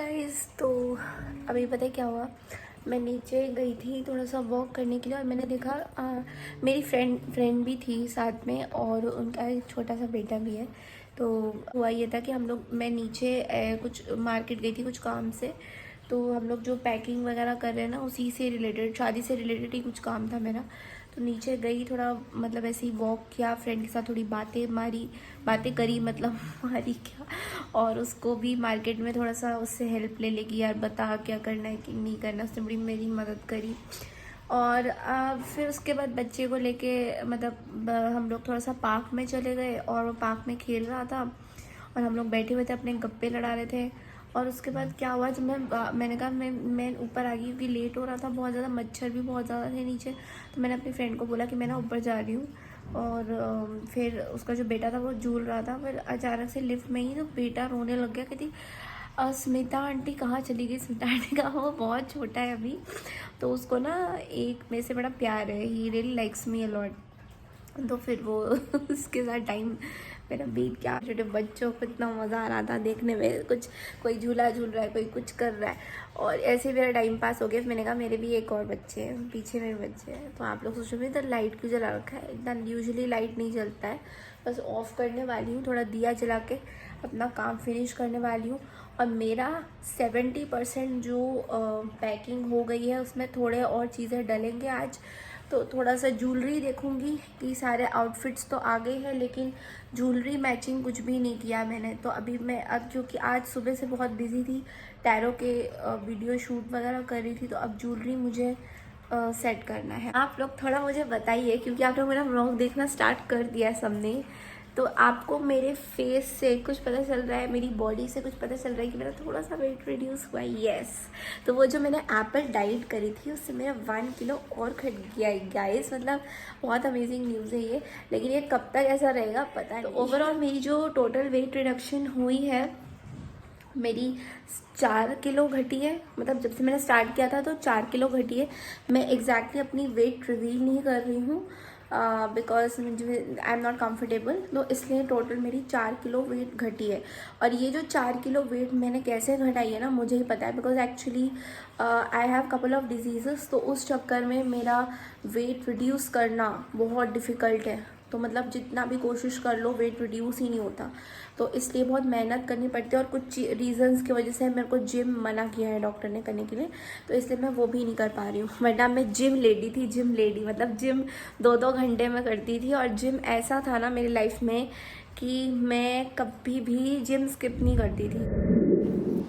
Guys, तो अभी पता है क्या हुआ। मैं नीचे गई थी थोड़ा सा वॉक करने के लिए और मैंने देखा मेरी फ्रेंड भी थी साथ में और उनका एक छोटा सा बेटा भी है। तो हुआ ये था कि मैं नीचे कुछ मार्केट गई थी कुछ काम से। तो हम लोग जो पैकिंग वगैरह कर रहे हैं ना, उसी से रिलेटेड, शादी से रिलेटेड ही कुछ काम था मेरा। तो नीचे गई, थोड़ा मतलब ऐसे ही वॉक किया, फ्रेंड के साथ थोड़ी बातें करी, मतलब मारी क्या। और उसको भी मार्केट में थोड़ा सा उससे हेल्प ले लेगी, यार बता क्या करना है कि नहीं करना। उसने बड़ी मेरी मदद करी। और फिर उसके बाद बच्चे को लेके मतलब हम लोग थोड़ा सा पार्क में चले गए और वो पार्क में खेल रहा था और हम लोग बैठे हुए थे, अपने गप्पे लड़ा रहे थे। और उसके बाद क्या हुआ, जब मैंने कहा मैं ऊपर आ गई क्योंकि लेट हो रहा था बहुत ज़्यादा, मच्छर भी बहुत ज़्यादा थे नीचे। तो मैंने अपनी फ्रेंड को बोला कि मैं ना ऊपर जा रही हूँ। और फिर उसका जो बेटा था वो झूल रहा था। फिर अचानक से लिफ्ट में ही तो बेटा रोने लग गया, कहती स्मिता आंटी कहाँ चली गई। स्मिता आंटी का वो बहुत छोटा है अभी, तो उसको ना एक मेरे से बड़ा प्यार है, he really likes me a lot. तो फिर वो उसके साथ टाइम मेरा बीत गया। छोटे बच्चों को इतना मज़ा आ रहा था देखने में, कुछ कोई झूला झूल रहा है, कोई कुछ कर रहा है और ऐसे मेरा टाइम पास हो गया। फिर मैंने कहा मेरे भी एक और बच्चे हैं, पीछे मेरे बच्चे हैं। तो आप लोग सोचो भी इधर लाइट क्यों जला रखा है, इतना यूजुअली लाइट नहीं जलता है। बस ऑफ करने वाली हूँ, थोड़ा दिया जला के अपना काम फिनिश करने वाली हूँ। और मेरा 70% जो पैकिंग हो गई है उसमें थोड़े और चीज़ें डलेंगे आज। तो थोड़ा सा ज्वेलरी देखूंगी कि सारे आउटफिट्स तो आ गए हैं, लेकिन ज्वेलरी मैचिंग कुछ भी नहीं किया मैंने। तो अभी मैं क्योंकि आज सुबह से बहुत बिजी थी, टैरो के वीडियो शूट वगैरह कर रही थी, तो अब ज्वेलरी मुझे सेट करना है। आप लोग थोड़ा मुझे बताइए, क्योंकि आप लोग मेरा व्लॉग देखना स्टार्ट कर दिया है सबने, तो आपको मेरे फेस से कुछ पता चल रहा है, मेरी बॉडी से कुछ पता चल रहा है कि मेरा थोड़ा सा वेट रिड्यूस हुआ है। येस, तो वो जो मैंने एप्पल डाइट करी थी उससे मेरा 1 किलो और घट गया है गाइस। मतलब बहुत अमेजिंग न्यूज़ है ये, लेकिन ये कब तक ऐसा रहेगा पता नहीं। तो ओवरऑल मेरी जो टोटल वेट रिडक्शन हुई है, मेरी 4 किलो घटी है। मतलब जब से मैंने स्टार्ट किया था तो 4 किलो घटी है। मैं एग्जैक्टली अपनी वेट रिवील नहीं कर रही हूँ because I am not comfortable, तो इसलिए टोटल मेरी 4 किलो वेट घटी है। और ये जो 4 किलो वेट मैंने कैसे घटाई है ना, मुझे ही पता है, because actually I have couple of disease. तो उस चक्कर में मेरा वेट रिड्यूस करना बहुत डिफ़िकल्ट है। तो मतलब जितना भी कोशिश कर लो वेट रिड्यूस ही नहीं होता, तो इसलिए बहुत मेहनत करनी पड़ती है। और कुछ रीजंस की वजह से मेरे को जिम मना किया है डॉक्टर ने करने के लिए, तो इसलिए मैं वो भी नहीं कर पा रही हूँ। वरना मैं जिम लेडी थी, जिम लेडी, मतलब जिम 2-2 घंटे में करती थी। और जिम ऐसा था ना मेरी लाइफ में कि मैं कभी भी जिम स्किप नहीं करती थी।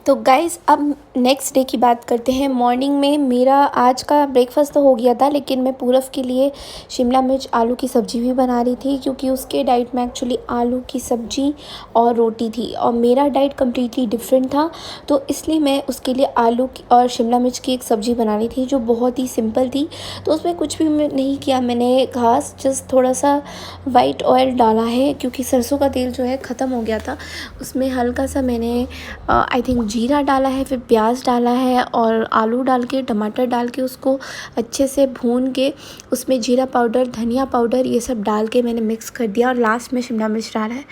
तो गाइज़, अब नेक्स्ट डे की बात करते हैं। मॉर्निंग में मेरा आज का ब्रेकफास्ट तो हो गया था, लेकिन मैं पूरब के लिए शिमला मिर्च आलू की सब्ज़ी भी बना रही थी, क्योंकि उसके डाइट में एक्चुअली आलू की सब्ज़ी और रोटी थी और मेरा डाइट कम्प्लीटली डिफरेंट था। तो इसलिए मैं उसके लिए आलू की और शिमला मिर्च की एक सब्ज़ी बना रही थी जो बहुत ही सिंपल थी। तो उसमें कुछ भी नहीं किया मैंने खास, जस्ट थोड़ा सा वाइट ऑयल डाला है, क्योंकि सरसों का तेल जो है ख़त्म हो गया था। उसमें हल्का सा मैंने आई थिंक जीरा डाला है, फिर प्याज डाला है और आलू डाल के, टमाटर डाल के उसको अच्छे से भून के उसमें जीरा पाउडर, धनिया पाउडर, ये सब डाल के मैंने मिक्स कर दिया और लास्ट में शिमला मिर्च डाला है।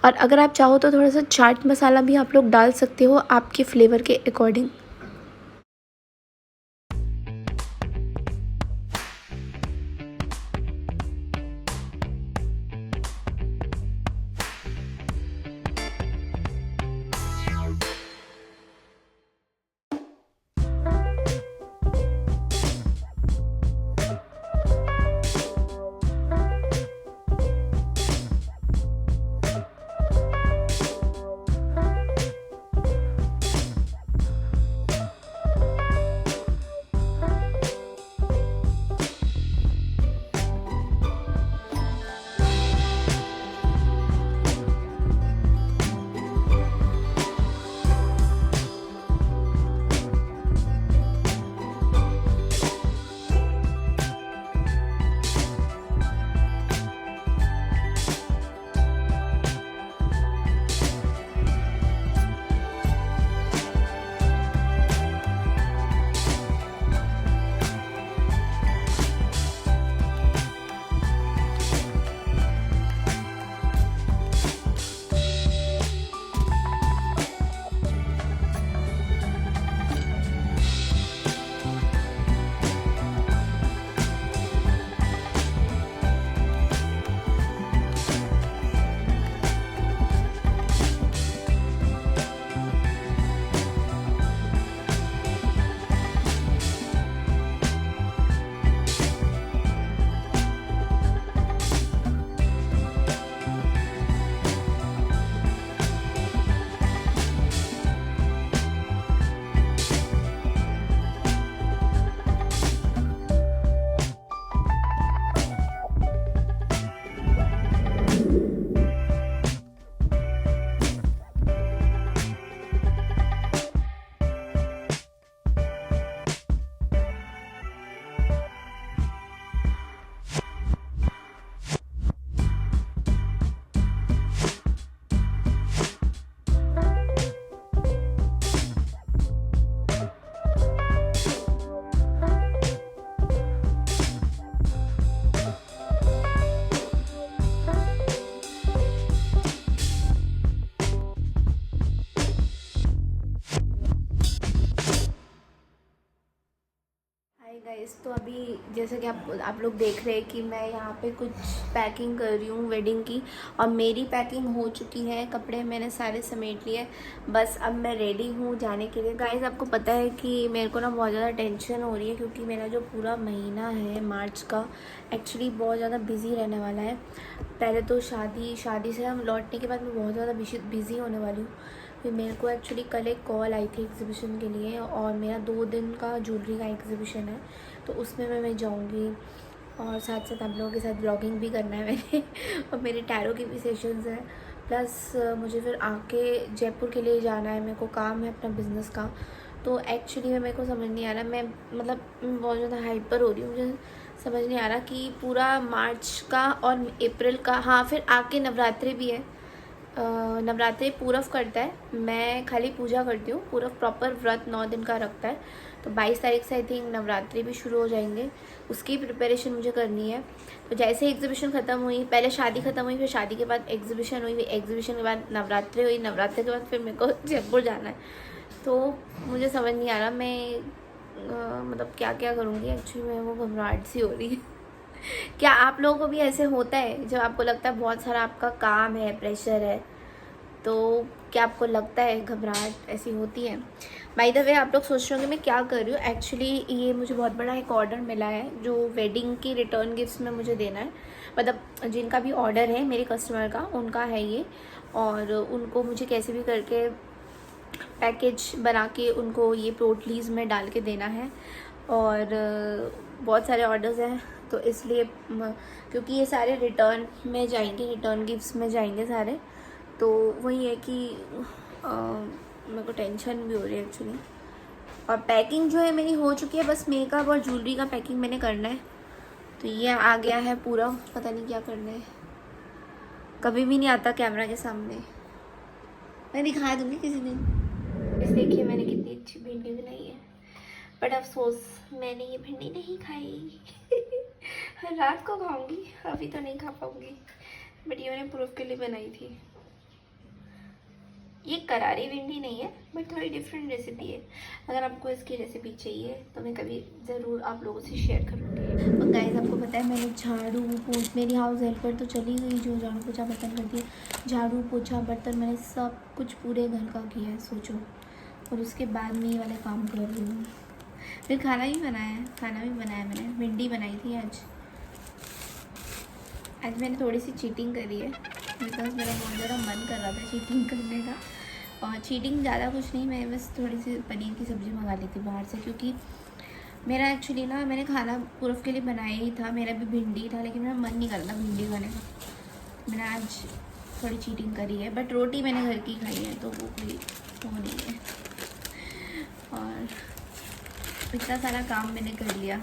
और अगर आप चाहो तो थोड़ा सा चाट मसाला भी आप लोग डाल सकते हो आपके फ्लेवर के अकॉर्डिंग। गाइस, तो अभी जैसे कि आप लोग देख रहे हैं कि मैं यहाँ पे कुछ पैकिंग कर रही हूँ वेडिंग की, और मेरी पैकिंग हो चुकी है, कपड़े मैंने सारे समेट लिए, बस अब मैं रेडी हूँ जाने के लिए। गाइस, आपको पता है कि मेरे को ना बहुत ज़्यादा टेंशन हो रही है, क्योंकि मेरा जो पूरा महीना है मार्च का एक्चुअली बहुत ज़्यादा बिज़ी रहने वाला है। पहले तो शादी से हम लौटने के बाद मैं बहुत ज़्यादा बिज़ी होने वाली हूँ। फिर मेरे को एक्चुअली कल एक कॉल आई थी एग्जीबिशन के लिए, और मेरा 2 दिन का ज्वेलरी का एग्जीबिशन है, तो उसमें मैं जाऊँगी, और साथ साथ आप लोगों के साथ ब्लॉगिंग भी करना है मैंने और मेरे टैरो की भी सेशंस हैं। प्लस मुझे फिर आके जयपुर के लिए जाना है, मेरे को काम है अपना बिज़नेस का। तो एक्चुअली में मेरे को समझ नहीं आ रहा, मैं मतलब बहुत ज़्यादा हाइपर हो रही हूँ। मुझे समझ नहीं आ रहा कि पूरा मार्च का और अप्रैल का, हाँ फिर आके नवरात्रि भी है। नवरात्रि पूरव करता है, मैं खाली पूजा करती हूँ। पूरव प्रॉपर व्रत 9 दिन का रखता है। तो 22 तारीख से आई थिंक नवरात्रि भी शुरू हो जाएंगे, उसकी प्रिपरेशन मुझे करनी है। तो जैसे ही एग्जीबिशन ख़त्म हुई, पहले शादी ख़त्म हुई, फिर शादी के बाद एग्जीबिशन हुई, एग्जीबिशन के बाद नवरात्रि हुई, नवरात्रि के बाद फिर मेरे को जयपुर जाना है। तो मुझे समझ नहीं आ रहा मैं मतलब क्या क्या करूँगी। एक्चुअली मैं वो घबराहट सी हो रही है। क्या आप लोगों को भी ऐसे होता है जब आपको लगता है बहुत सारा आपका काम है, प्रेशर है, तो क्या आपको लगता है घबराहट ऐसी होती है? बाय द वे, आप लोग सोच रहे होंगे मैं क्या कर रही हूँ। एक्चुअली ये मुझे बहुत बड़ा एक ऑर्डर मिला है जो वेडिंग की रिटर्न गिफ्ट्स में मुझे देना है। मतलब जिनका भी ऑर्डर है मेरे कस्टमर का, उनका है ये, और उनको मुझे कैसे भी करके पैकेज बना के उनको ये पोटलीज में डाल के देना है। और बहुत सारे ऑर्डर्स हैं, तो इसलिए क्योंकि ये सारे रिटर्न में जाएंगे, रिटर्न गिफ्ट्स में जाएंगे सारे, तो वही है कि मेरे को टेंशन भी हो रही है एक्चुअली। और पैकिंग जो है मेरी हो चुकी है, बस मेकअप और ज्वेलरी का पैकिंग मैंने करना है। तो ये आ गया है पूरा, पता नहीं क्या करना है, कभी भी नहीं आता कैमरा के सामने। मैं दिखा दूँगी किसी दिन। इस देखिए मैंने कितनी अच्छी भिंडी बनाई है, बट अफसोस मैंने ये भिंडी नहीं खाई रात को खाऊंगी, अभी तो नहीं खा पाऊंगी। बट ये मैंने प्रूफ के लिए बनाई थी। ये करारी भिंडी नहीं है, बट थोड़ी डिफरेंट रेसिपी है। अगर आपको इसकी रेसिपी चाहिए तो मैं कभी ज़रूर आप लोगों से शेयर करूँगी। और गाइस, आपको पता है मैंने झाड़ू पोछ, मेरी हाउस हेल्पर तो चली गई जो झाड़ू पोछा बर्तन करती है। झाड़ू पोछा बर्तन मैंने सब कुछ पूरे घर का किया है, सोचो। और उसके बाद मैं ये वाले काम कर रही हूँ। फिर खाना भी बनाया मैंने भिंडी बनाई थी आज मैंने थोड़ी सी चीटिंग करी है, बिकॉज मेरा बहुत ज़्यादा मन कर रहा था चीटिंग करने का। और चीटिंग ज़्यादा कुछ नहीं, मैं बस थोड़ी सी पनीर की सब्ज़ी मंगा ली थी बाहर से, क्योंकि मेरा एक्चुअली ना मैंने खाना पूरब के लिए बनाया ही था, मेरा भी भिंडी था, लेकिन मेरा मन नहीं कर रहा भिंडी खाने का। मैंने आज थोड़ी चीटिंग करी है, बट रोटी मैंने घर की खाई है, तो वो कोई वो नहीं है। और इतना सारा काम मैंने कर लिया,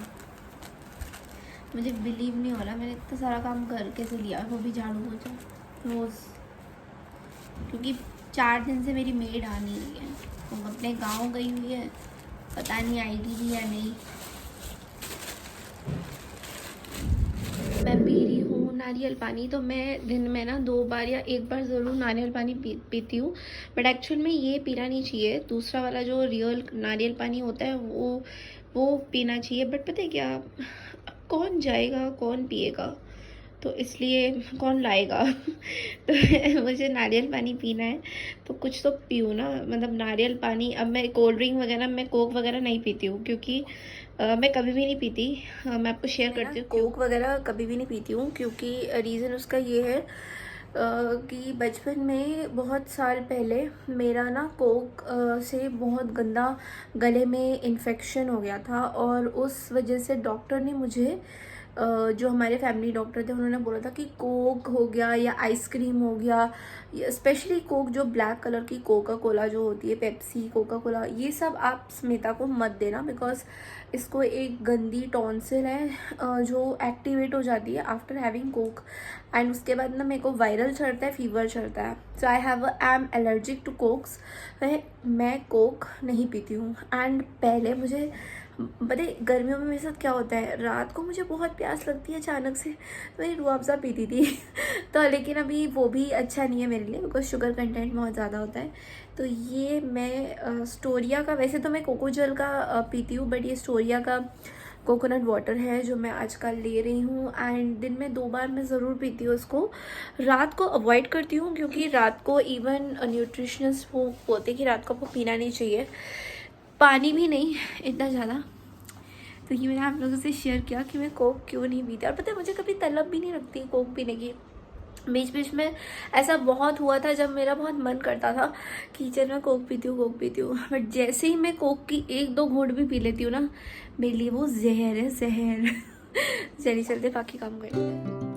मुझे बिलीव नहीं हो रहा मैंने इतना सारा काम कर कैसे लिया, वो भी झाड़ू पोछा रोज़। क्योंकि 4 दिन से मेरी मेड आ नहीं रही है, वो अपने गांव गई हुई है, पता नहीं आएगी भी या नहीं। मैं पी रही हूँ नारियल पानी। तो मैं दिन में ना 2 बार या 1 बार ज़रूर नारियल पानी पीती हूँ, बट एक्चुअल में ये पीना नहीं चाहिए। दूसरा वाला जो रियल नारियल पानी होता है वो पीना चाहिए। बट पता है क्या, कौन जाएगा कौन पिएगा, तो इसलिए कौन लाएगा तो मुझे नारियल पानी पीना है, तो कुछ तो पीऊँ ना। मतलब नारियल पानी, अब मैं कोल्ड ड्रिंक वगैरह, मैं कोक वगैरह नहीं पीती हूँ, क्योंकि मैं कभी भी नहीं पीती। मैं आपको शेयर करती हूँ, कोक वगैरह कभी भी नहीं पीती हूँ, क्योंकि रीज़न उसका ये है कि बचपन में बहुत साल पहले मेरा ना कोक से बहुत गंदा गले में इन्फेक्शन हो गया था, और उस वजह से डॉक्टर ने मुझे जो हमारे फैमिली डॉक्टर थे उन्होंने बोला था कि कोक हो गया या आइसक्रीम हो गया, स्पेशली कोक, जो ब्लैक कलर की कोका कोला जो होती है, पेप्सी, कोका कोला, ये सब आप स्मिता को मत देना, बिकॉज इसको एक गंदी टॉन्सिल है जो एक्टिवेट हो जाती है आफ्टर हैविंग कोक, एंड उसके बाद ना मेरे को वायरल चढ़ता है, फीवर चढ़ता है। So I am allergic to cokes. मैं कोक नहीं पीती हूँ। एंड पहले मुझे पता है गर्मियों में मेरे साथ क्या होता है, रात को मुझे बहुत प्यास लगती है अचानक से, तो मैं रूह अफ़ज़ा पीती थी तो लेकिन अभी वो भी अच्छा नहीं है मेरे लिए, बिकॉज शुगर कंटेंट बहुत ज़्यादा होता है। तो ये मैं स्टोरिया का, वैसे तो मैं कोको जल का पीती हूँ, बट ये स्टोरिया का कोकोनट वाटर है जो मैं आजकल ले रही हूँ, एंड दिन में 2 बार मैं ज़रूर पीती हूँ उसको। रात को अवॉइड करती हूँ क्योंकि रात को इवन न्यूट्रिशनिस्ट वो बोलते हैं कि रात को आपको पीना नहीं चाहिए, पानी भी नहीं इतना ज़्यादा। तो ये मैंने आप लोगों से शेयर किया कि मैं कोक क्यों नहीं पीती। और पता है मुझे कभी तलब भी नहीं लगती कोक पीने की। बीच बीच में ऐसा बहुत हुआ था जब मेरा बहुत मन करता था कि चल मैं कोक पीती हूँ, बट जैसे ही मैं कोक की 1-2 घूंट भी पी लेती हूँ ना, मेरे लिए वो जहर है, जहर। चलिए चलते बाकी काम करते हैं।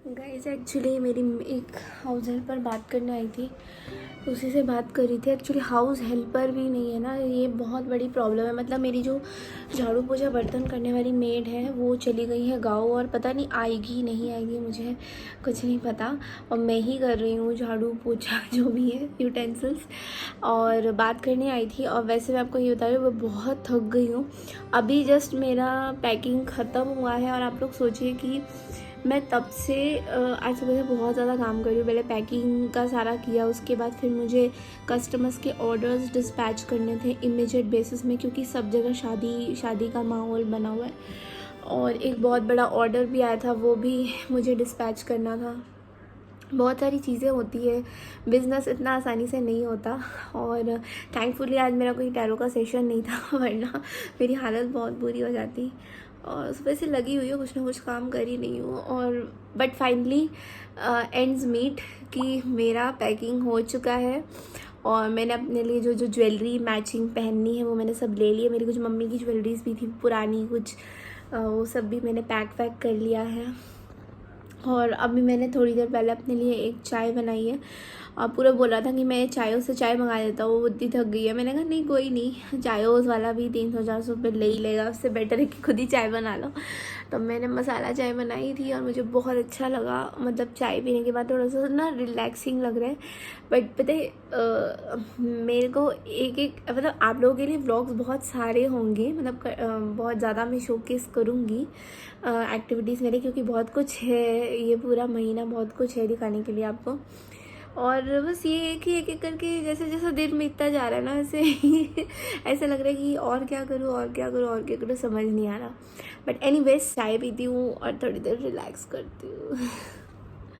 गाइस एक्चुअली मेरी एक हाउस हेल्पर बात करने आई थी, उसी से बात कर रही थी। एक्चुअली हाउस हेल्पर भी नहीं है ना, ये बहुत बड़ी प्रॉब्लम है। मतलब मेरी जो झाड़ू पोछा बर्तन करने वाली मेड है वो चली गई है गाँव, और पता नहीं आएगी नहीं आएगी, मुझे कुछ नहीं पता। और मैं ही कर रही हूँ झाड़ू पोछा जो भी है यूटेंसिल्स। और बात करने आई थी, और वैसे मैं आपको ये बता रही हूँ मैं बहुत थक गई हूँ। अभी जस्ट मेरा पैकिंग ख़त्म हुआ है, और आप लोग सोचिए कि मैं तब से आज सुबह से बहुत ज़्यादा काम कर रही हूँ। पहले पैकिंग का सारा किया, उसके बाद फिर मुझे कस्टमर्स के ऑर्डर्स डिस्पैच करने थे इमीडिएट बेसिस में, क्योंकि सब जगह शादी का माहौल बना हुआ है। और एक बहुत बड़ा ऑर्डर भी आया था, वो भी मुझे डिस्पैच करना था। बहुत सारी चीज़ें होती है, बिज़नेस इतना आसानी से नहीं होता। और थैंकफुली आज मेरा कोई टैरो का सेशन नहीं था, वरना मेरी हालत बहुत बुरी हो जाती। और सुबह से लगी हुई हूँ, कुछ ना कुछ काम कर ही नहीं हूँ। और बट फाइनली एंड्स मीट कि मेरा पैकिंग हो चुका है, और मैंने अपने लिए जो जो ज्वेलरी मैचिंग पहननी है वो मैंने सब ले लिया। मेरी कुछ मम्मी की ज्वेलरीज भी थी पुरानी कुछ, वो सब भी मैंने पैक कर लिया है। और अभी मैंने थोड़ी देर पहले अपने लिए एक चाय बनाई है, और पूरा बोला था कि मैं चायों से चाय मंगा देता हूँ, वो इतनी थक गई है। मैंने कहा नहीं कोई नहीं, चायों वाला भी 300-400 रुपये ले ही लेगा, उससे बेटर है कि खुद ही चाय बना लो। तो मैंने मसाला चाय बनाई थी, और मुझे बहुत अच्छा लगा। मतलब चाय पीने के बाद थोड़ा सा ना रिलैक्सिंग लग रहा है। बट पता है मेरे को एक मतलब आप लोगों के लिए व्लॉग्स बहुत सारे होंगे, मतलब बहुत ज़्यादा मैं शोकेस करूँगी एक्टिविटीज़ मेरे, क्योंकि बहुत कुछ है, ये पूरा महीना बहुत कुछ है दिखाने के लिए आपको। और बस ये है कि एक एक करके जैसे जैसे दिन बीतता जा रहा है ना, ऐसे ऐसा लग रहा है कि और क्या करूँ और क्या करूँ और क्या करूँ, समझ नहीं आ रहा। बट एनीवेज चाय पीती हूँ और थोड़ी देर रिलैक्स करती हूँ।